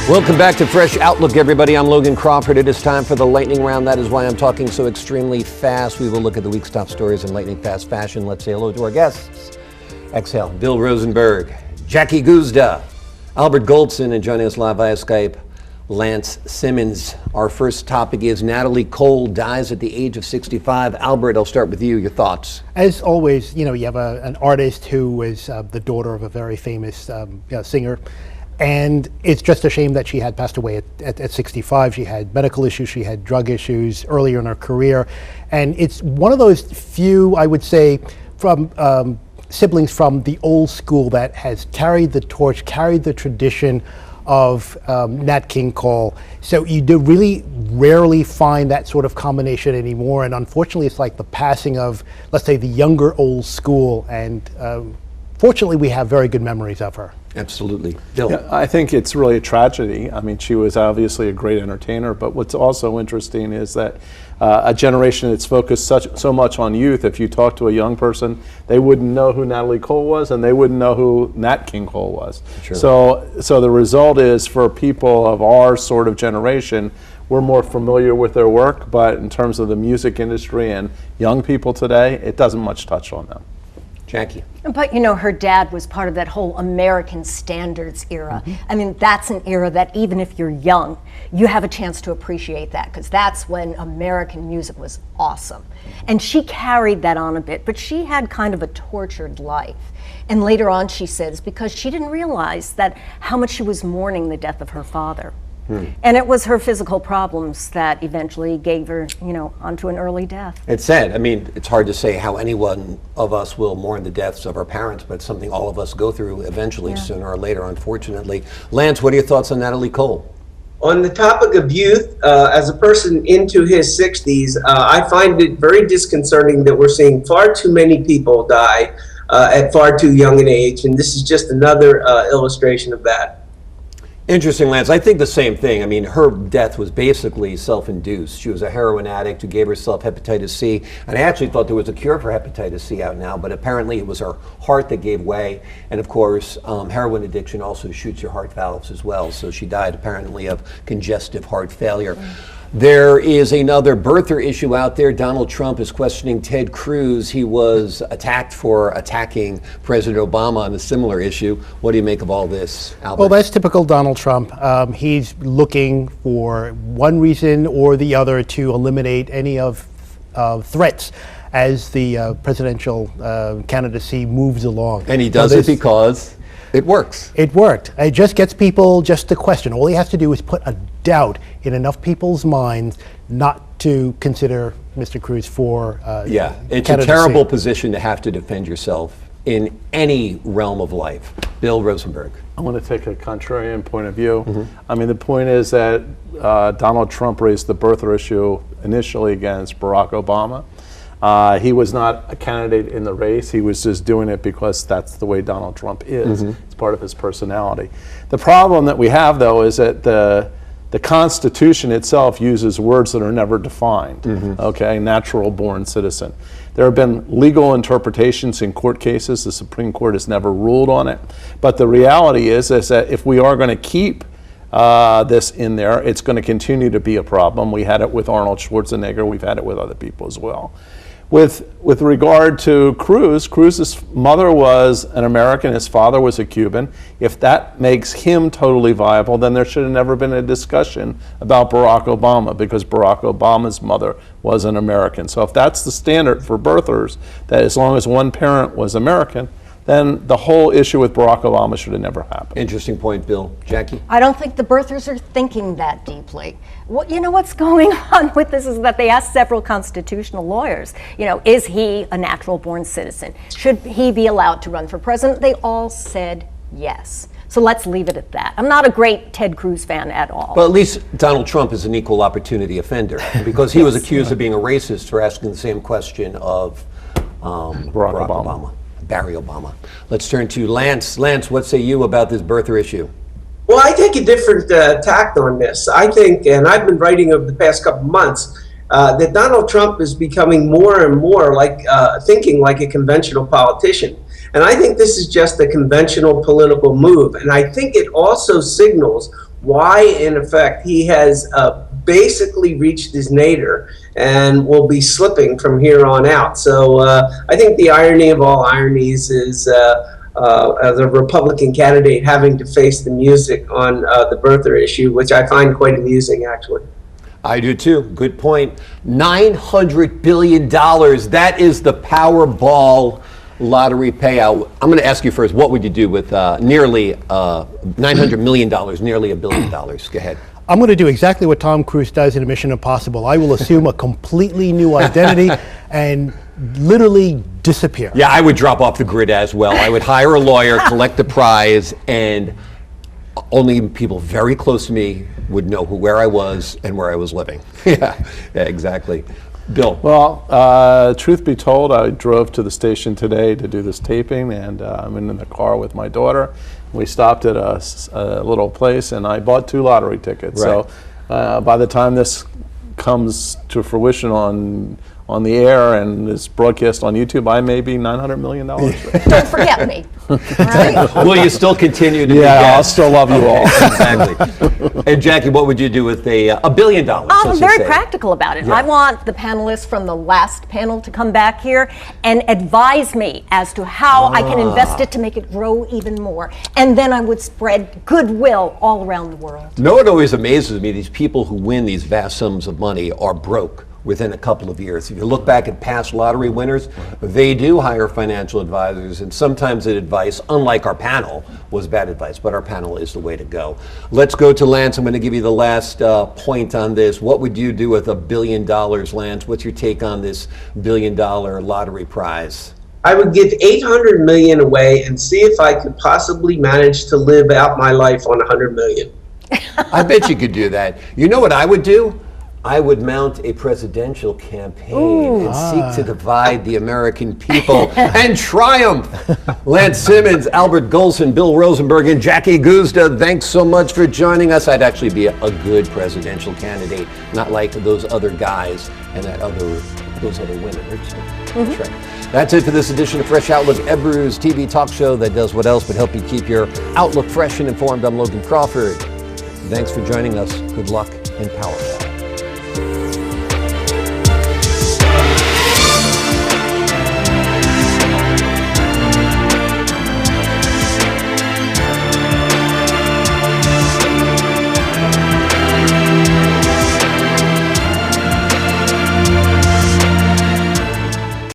Welcome back to Fresh Outlook, everybody. I'm Logan Crawford. It is time for the lightning round. That is why I'm talking so extremely fast. We will look at the week's top stories in lightning fast fashion. Let's say hello to our guests. Exhale. Bill Rosenberg, Jackie Guzda, Albert Goldson, and joining us live via Skype, Lance Simmens. Our first topic is Natalie Cole dies at the age of 65. Albert, I'll start with you. Your thoughts? As always, you have an artist who is the daughter of a very famous singer. And it's just a shame that she had passed away at 65. She had medical issues, she had drug issues earlier in her career. And it's one of those few, I would say, from siblings from the old school that has carried the torch, carried the tradition of Nat King Cole. So you do really rarely find that sort of combination anymore. And unfortunately, it's like the passing of, let's say, the younger old school. And fortunately, we have very good memories of her. Absolutely. Bill? Yeah, I think it's really a tragedy. I mean, she was obviously a great entertainer, but what's also interesting is that a generation that's focused so much on youth, if you talk to a young person, they wouldn't know who Natalie Cole was, and they wouldn't know who Nat King Cole was. Sure. So the result is, for people of our sort of generation, we're more familiar with their work, but in terms of the music industry and young people today, it doesn't much touch on them. Jackie? But her dad was part of that whole American standards era. I mean, that's an era that even if you're young, you have a chance to appreciate that, because that's when American music was awesome. And she carried that on a bit, but she had kind of a tortured life. And later on, she says, because she didn't realize that how much she was mourning the death of her father. And it was her physical problems that eventually gave her, onto an early death. It's sad. I mean, it's hard to say how anyone of us will mourn the deaths of our parents, but it's something all of us go through eventually, sooner or later, unfortunately. Lance, what are your thoughts on Natalie Cole? On the topic of youth, as a person into his 60s, I find it very disconcerting that we're seeing far too many people die at far too young an age, and this is just another illustration of that. Interesting, Lance. I think the same thing. I mean, her death was basically self-induced. She was a heroin addict who gave herself hepatitis C, and I actually thought there was a cure for hepatitis C out now, but apparently it was her heart that gave way, and of course, heroin addiction also shoots your heart valves as well, so she died apparently of congestive heart failure. There is another birther issue out there. Donald Trump is questioning Ted Cruz. He was attacked for attacking President Obama on a similar issue. What do you make of all this, Albert? Well, that's typical Donald Trump. He's looking for one reason or the other to eliminate any of threats as the presidential candidacy moves along. And he does it because it works. It worked. It just gets people just to question. All he has to do is put a doubt in enough people's minds not to consider Mr. Cruz for it's a terrible position to have to defend yourself in any realm of life. Bill Rosenberg. I want to take a contrarian point of view. I mean, the point is that Donald Trump raised the birther issue initially against Barack Obama. He was not a candidate in the race. He was just doing it because that's the way Donald Trump is. It's part of his personality. The problem that we have, though, is that the Constitution itself uses words that are never defined. Okay, natural born citizen. There have been legal interpretations in court cases. The Supreme Court has never ruled on it. But the reality is that if we are going to keep this in there, it's going to continue to be a problem. We had it with Arnold Schwarzenegger. We've had it with other people as well. With regard to Cruz, Cruz's mother was an American, his father was a Cuban. If that makes him totally viable, then there should have never been a discussion about Barack Obama, because Barack Obama's mother was an American. So if that's the standard for birthers, that as long as one parent was American, then the whole issue with Barack Obama should have never happened. Interesting point, Bill. Jackie? I don't think the birthers are thinking that deeply. What's going on with this is that they asked several constitutional lawyers, is he a natural born citizen? Should he be allowed to run for president? They all said yes. So let's leave it at that. I'm not a great Ted Cruz fan at all. Well, at least Donald Trump is an equal opportunity offender, because he was accused of being a racist for asking the same question of Barack Obama. Barry Obama. Let's turn to Lance. Lance, what say you about this birther issue? Well, I take a different tact on this. I think, and I've been writing over the past couple of months, that Donald Trump is becoming more and more like thinking like a conventional politician. And I think this is just a conventional political move. And I think it also signals why, in effect, he has basically reached his nadir and will be slipping from here on out. So I think the irony of all ironies is as a Republican candidate having to face the music on the birther issue, which I find quite amusing, actually. I do too. Good point. $900 billion. That is the Powerball lottery payout. I'm going to ask you first, what would you do with nearly $900 million, nearly $1 billion? Go ahead. I'm going to do exactly what Tom Cruise does in Mission Impossible. I will assume a completely new identity and literally disappear. Yeah, I would drop off the grid as well. I would hire a lawyer, collect the prize, and only people very close to me would know where I was and where I was living. Yeah, exactly. Bill. Well, truth be told, I drove to the station today to do this taping, and I'm in the car with my daughter. We stopped at a little place, and I bought 2 lottery tickets. Right. So by the time this comes to fruition on the air and is broadcast on YouTube, I may be $900 million. Don't forget me. All right? Will you still continue to be I'll guest? still love you all. Exactly. And Jackie, what would you do with $1 billion? I'm very practical about it. Yeah. I want the panelists from the last panel to come back here and advise me as to how I can invest it to make it grow even more. And then I would spread goodwill all around the world. No, it always amazes me, these people who win these vast sums of money are broke within a couple of years. If you look back at past lottery winners, they do hire financial advisors, and sometimes the advice, unlike our panel, was bad advice, but our panel is the way to go. Let's go to Lance. I'm going to give you the last point on this. What would you do with $1 billion, Lance? What's your take on this $1 billion lottery prize? I would give $800 million away and see if I could possibly manage to live out my life on $100 million. I bet you could do that. You know what I would do? I would mount a presidential campaign and seek to divide the American people and triumph. Lance Simmons, Albert Goldson, Bill Rosenberg, and Jackie Guzda, thanks so much for joining us. I'd actually be a good presidential candidate, not like those other guys and those other women. That's right. That's it for this edition of Fresh Outlook, Ebru's TV talk show that does what else but help you keep your outlook fresh and informed. I'm Logan Crawford. Thanks for joining us. Good luck and Powerball.